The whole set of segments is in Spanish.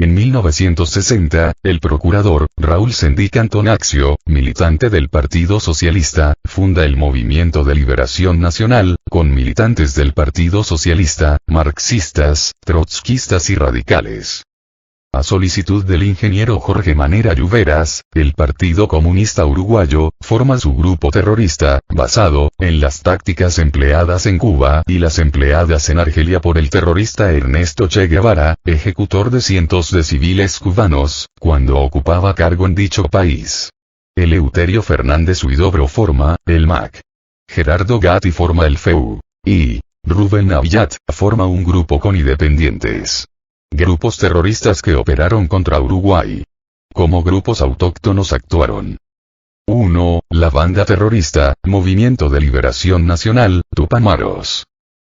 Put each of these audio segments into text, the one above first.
En 1960, el procurador, Raúl Sendic Antonaxio, militante del Partido Socialista, funda el Movimiento de Liberación Nacional, con militantes del Partido Socialista, marxistas, trotskistas y radicales. A solicitud del ingeniero Jorge Manera Lluveras, el Partido Comunista Uruguayo forma su grupo terrorista, basado en las tácticas empleadas en Cuba y las empleadas en Argelia por el terrorista Ernesto Che Guevara, ejecutor de cientos de civiles cubanos, cuando ocupaba cargo en dicho país. Eleuterio Fernández Huidobro forma el MAC. Gerardo Gatti forma el FEU. Y Rubén Avillat forma un grupo con independientes. Grupos terroristas que operaron contra Uruguay. Como grupos autóctonos actuaron. 1. La banda terrorista, Movimiento de Liberación Nacional, Tupamaros.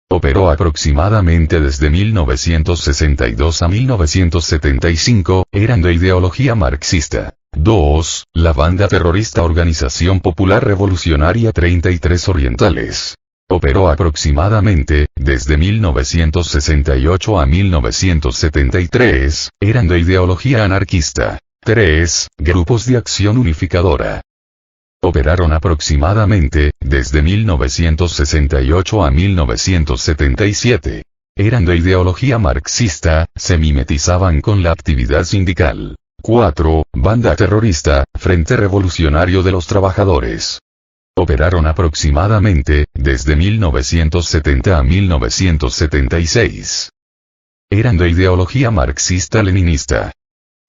Operó aproximadamente desde 1962 a 1975, eran de ideología marxista. 2. La banda terrorista Organización Popular Revolucionaria 33 Orientales. Operó aproximadamente, desde 1968 a 1973, eran de ideología anarquista. 3. Grupos de Acción Unificadora. Operaron aproximadamente, desde 1968 a 1977. Eran de ideología marxista, se mimetizaban con la actividad sindical. 4. Banda terrorista, Frente Revolucionario de los Trabajadores. Operaron aproximadamente, desde 1970 a 1976. Eran de ideología marxista-leninista.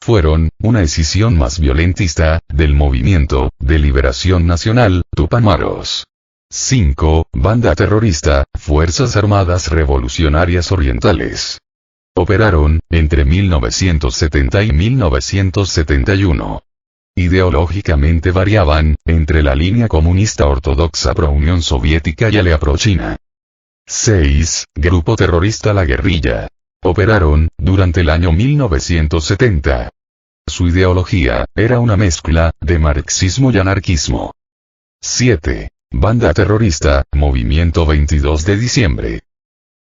Fueron, una escisión más violentista, del Movimiento de Liberación Nacional, Tupamaros. 5. Banda terrorista, Fuerzas Armadas Revolucionarias Orientales. Operaron, entre 1970 y 1971. Ideológicamente variaban, entre la línea comunista ortodoxa pro-Unión Soviética y Alea pro-China. 6. Grupo terrorista La Guerrilla. Operaron, durante el año 1970. Su ideología, era una mezcla, de marxismo y anarquismo. 7. Banda terrorista, Movimiento 22 de diciembre.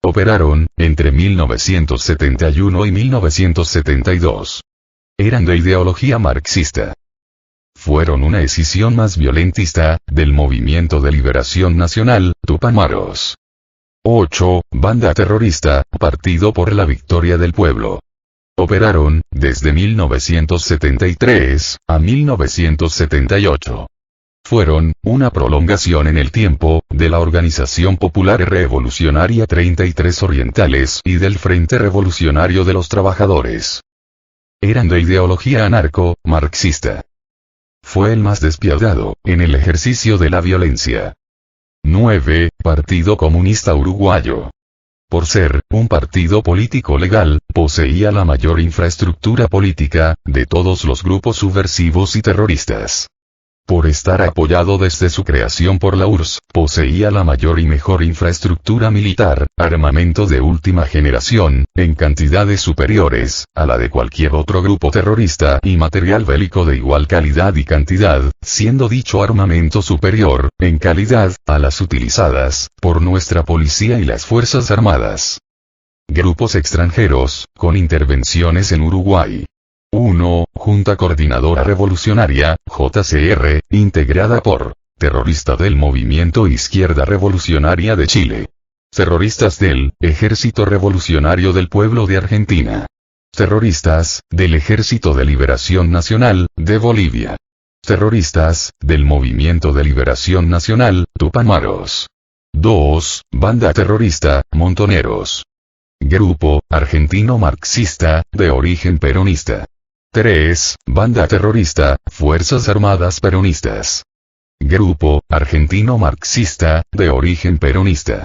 Operaron, entre 1971 y 1972. Eran de ideología marxista. Fueron una escisión más violentista, del Movimiento de Liberación Nacional, Tupamaros. 8. Banda terrorista, Partido por la Victoria del Pueblo. Operaron, desde 1973, a 1978. Fueron, una prolongación en el tiempo, de la Organización Popular Revolucionaria 33 Orientales y del Frente Revolucionario de los Trabajadores. Eran de ideología anarco-marxista. Fue el más despiadado, en el ejercicio de la violencia. 9. Partido Comunista Uruguayo. Por ser, un partido político legal, poseía la mayor infraestructura política, de todos los grupos subversivos y terroristas. Por estar apoyado desde su creación por la URSS, poseía la mayor y mejor infraestructura militar, armamento de última generación, en cantidades superiores, a la de cualquier otro grupo terrorista y material bélico de igual calidad y cantidad, siendo dicho armamento superior, en calidad, a las utilizadas, por nuestra policía y las Fuerzas Armadas. Grupos extranjeros, con intervenciones en Uruguay. 1. Junta Coordinadora Revolucionaria, JCR, integrada por terrorista del Movimiento Izquierda Revolucionaria de Chile. Terroristas del Ejército Revolucionario del Pueblo de Argentina. Terroristas del Ejército de Liberación Nacional de Bolivia. Terroristas del Movimiento de Liberación Nacional, Tupamaros. 2. Banda terrorista, Montoneros. Grupo argentino marxista, de origen peronista. 3. Banda terrorista, Fuerzas Armadas Peronistas. Grupo argentino marxista, de origen peronista.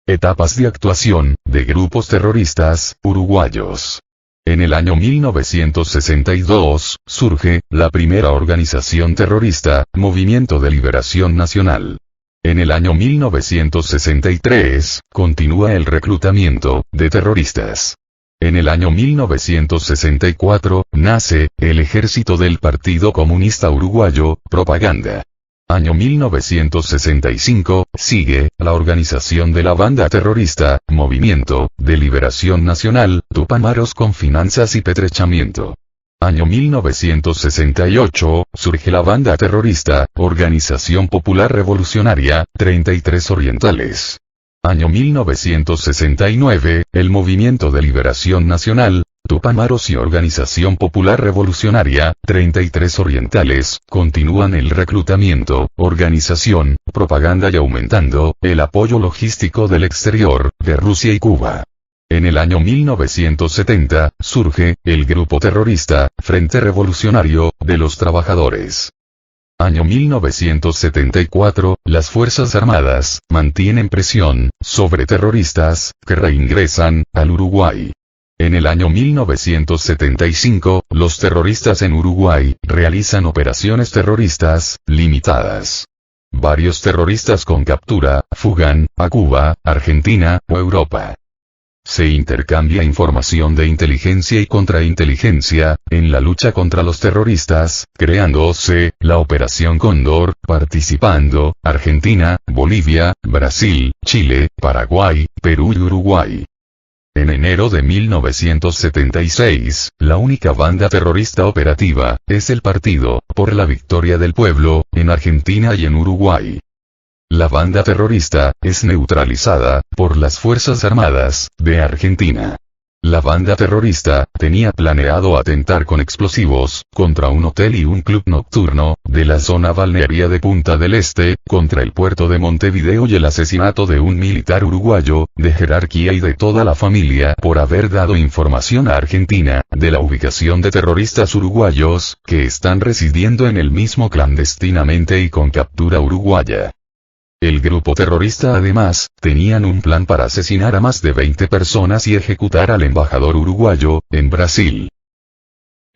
Etapas de actuación, de grupos terroristas, uruguayos. En el año 1962, surge, la primera organización terrorista, Movimiento de Liberación Nacional. En el año 1963, continúa el reclutamiento, de terroristas. En el año 1964, nace, el Ejército del Partido Comunista Uruguayo, Propaganda. Año 1965, sigue, la organización de la banda terrorista, Movimiento, de Liberación Nacional, Tupamaros con finanzas y petrechamiento. Año 1968, surge la banda terrorista, Organización Popular Revolucionaria, 33 Orientales. Año 1969, el Movimiento de Liberación Nacional, Tupamaros y Organización Popular Revolucionaria, 33 Orientales, continúan el reclutamiento, organización, propaganda y aumentando, el apoyo logístico del exterior, de Rusia y Cuba. En el año 1970, surge, el grupo terrorista, Frente Revolucionario, de los Trabajadores. Año 1974, las Fuerzas Armadas, mantienen presión, sobre terroristas, que reingresan, al Uruguay. En el año 1975, los terroristas en Uruguay, realizan operaciones terroristas, limitadas. Varios terroristas con captura, fugan, a Cuba, Argentina, o Europa. Se intercambia información de inteligencia y contrainteligencia, en la lucha contra los terroristas, creándose, la Operación Cóndor, participando, Argentina, Bolivia, Brasil, Chile, Paraguay, Perú y Uruguay. En enero de 1976, la única banda terrorista operativa, es el Partido, por la Victoria del Pueblo, en Argentina y en Uruguay. La banda terrorista, es neutralizada, por las Fuerzas Armadas, de Argentina. La banda terrorista, tenía planeado atentar con explosivos, contra un hotel y un club nocturno, de la zona balnearia de Punta del Este, contra el puerto de Montevideo y el asesinato de un militar uruguayo, de jerarquía y de toda la familia por haber dado información a Argentina, de la ubicación de terroristas uruguayos, que están residiendo en el mismo clandestinamente y con captura uruguaya. El grupo terrorista además, tenían un plan para asesinar a más de 20 personas y ejecutar al embajador uruguayo, en Brasil.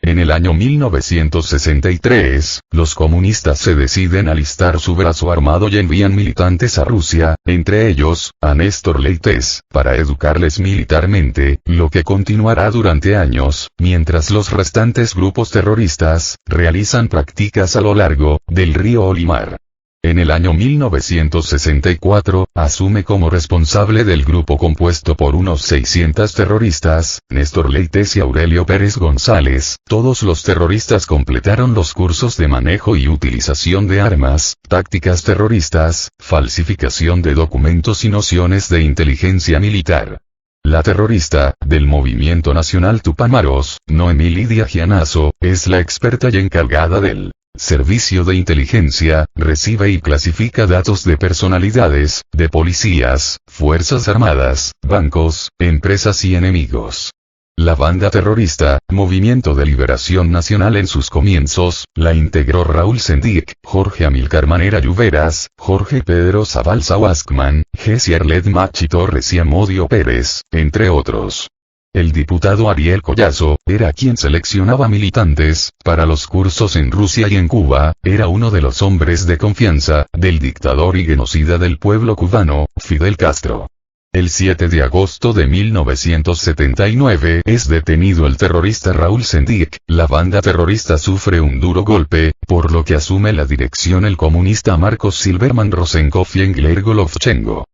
En el año 1963, los comunistas se deciden alistar su brazo armado y envían militantes a Rusia, entre ellos, a Néstor Leites, para educarles militarmente, lo que continuará durante años, mientras los restantes grupos terroristas, realizan prácticas a lo largo, del río Olimar. En el año 1964, asume como responsable del grupo compuesto por unos 600 terroristas, Néstor Leites y Aurelio Pérez González. Todos los terroristas completaron los cursos de manejo y utilización de armas, tácticas terroristas, falsificación de documentos y nociones de inteligencia militar. La terrorista, del Movimiento Nacional Tupamaros, Noemí Lidia Gianazo, es la experta y encargada del Servicio de Inteligencia, recibe y clasifica datos de personalidades, de policías, fuerzas armadas, bancos, empresas y enemigos. La banda terrorista, Movimiento de Liberación Nacional en sus comienzos, la integró Raúl Sendic, Jorge Amílcar Manera Lluveras, Jorge Pedro Zabalza Waskman, Jesse Arlet Machi Torres y Amodio Pérez, entre otros. El diputado Ariel Collazo, era quien seleccionaba militantes, para los cursos en Rusia y en Cuba, era uno de los hombres de confianza, del dictador y genocida del pueblo cubano, Fidel Castro. El 7 de agosto de 1979 es detenido el terrorista Raúl Sendic, la banda terrorista sufre un duro golpe, por lo que asume la dirección el comunista Marcos Silverman Rosenkov y Engler Golovchenko.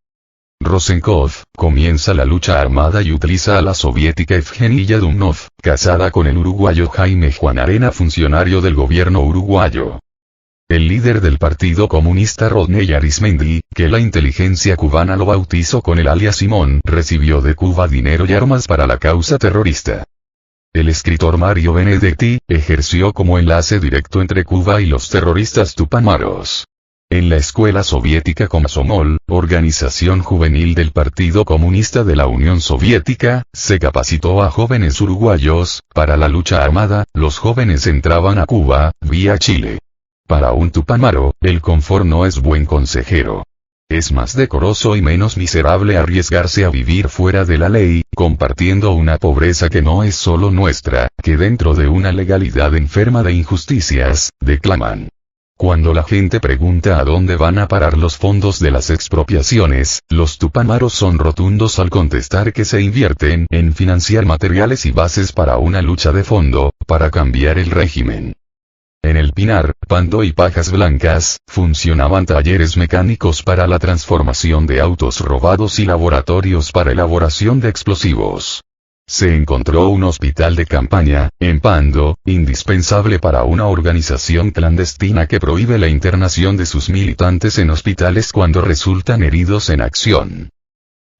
Rosenkov, comienza la lucha armada y utiliza a la soviética Evgenia Dumnov, casada con el uruguayo Jaime Juan Arena, funcionario del gobierno uruguayo. El líder del Partido Comunista Rodney Arismendi, que la inteligencia cubana lo bautizó con el alias Simón, recibió de Cuba dinero y armas para la causa terrorista. El escritor Mario Benedetti, ejerció como enlace directo entre Cuba y los terroristas tupamaros. En la escuela soviética Komsomol, organización juvenil del Partido Comunista de la Unión Soviética, se capacitó a jóvenes uruguayos, para la lucha armada. Los jóvenes entraban a Cuba, vía Chile. Para un tupamaro, el confort no es buen consejero. Es más decoroso y menos miserable arriesgarse a vivir fuera de la ley, compartiendo una pobreza que no es solo nuestra, que dentro de una legalidad enferma de injusticias, declaman. Cuando la gente pregunta a dónde van a parar los fondos de las expropiaciones, los tupamaros son rotundos al contestar que se invierten en financiar materiales y bases para una lucha de fondo, para cambiar el régimen. En el Pinar, Pando y Pajas Blancas, funcionaban talleres mecánicos para la transformación de autos robados y laboratorios para elaboración de explosivos. Se encontró un hospital de campaña, en Pando, indispensable para una organización clandestina que prohíbe la internación de sus militantes en hospitales cuando resultan heridos en acción.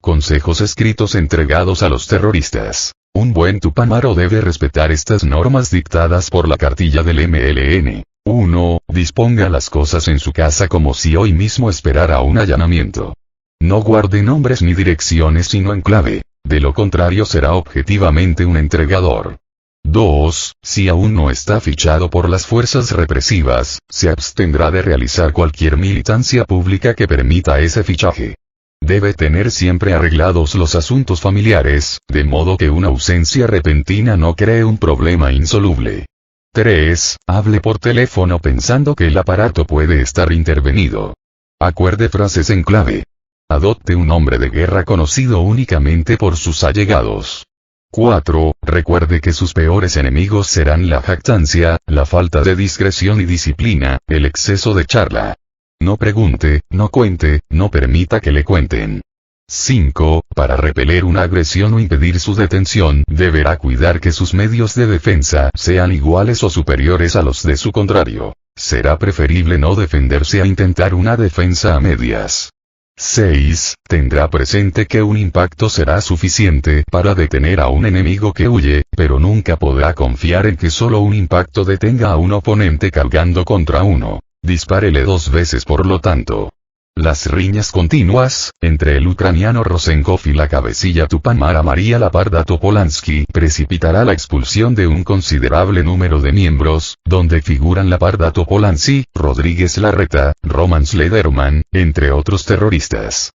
Consejos escritos entregados a los terroristas. Un buen tupamaro debe respetar estas normas dictadas por la cartilla del MLN. 1. Disponga las cosas en su casa como si hoy mismo esperara un allanamiento. No guarde nombres ni direcciones sino en clave. De lo contrario será objetivamente un entregador. 2. Si aún no está fichado por las fuerzas represivas, se abstendrá de realizar cualquier militancia pública que permita ese fichaje. Debe tener siempre arreglados los asuntos familiares, de modo que una ausencia repentina no cree un problema insoluble. 3. Hable por teléfono pensando que el aparato puede estar intervenido. Acuerde frases en clave. Adopte un nombre de guerra conocido únicamente por sus allegados. 4. Recuerde que sus peores enemigos serán la jactancia, la falta de discreción y disciplina, el exceso de charla. No pregunte, no cuente, no permita que le cuenten. 5. Para repeler una agresión o impedir su detención, deberá cuidar que sus medios de defensa sean iguales o superiores a los de su contrario. Será preferible no defenderse a intentar una defensa a medias. 6. Tendrá presente que un impacto será suficiente para detener a un enemigo que huye, pero nunca podrá confiar en que solo un impacto detenga a un oponente cargando contra uno. Dispárele 2 veces por lo tanto. Las riñas continuas, entre el ucraniano Rosenkov y la cabecilla tupamara María Laparda Topolansky, precipitará la expulsión de un considerable número de miembros, donde figuran Laparda Topolansky, Rodríguez Larreta, Roman Slederman, entre otros terroristas.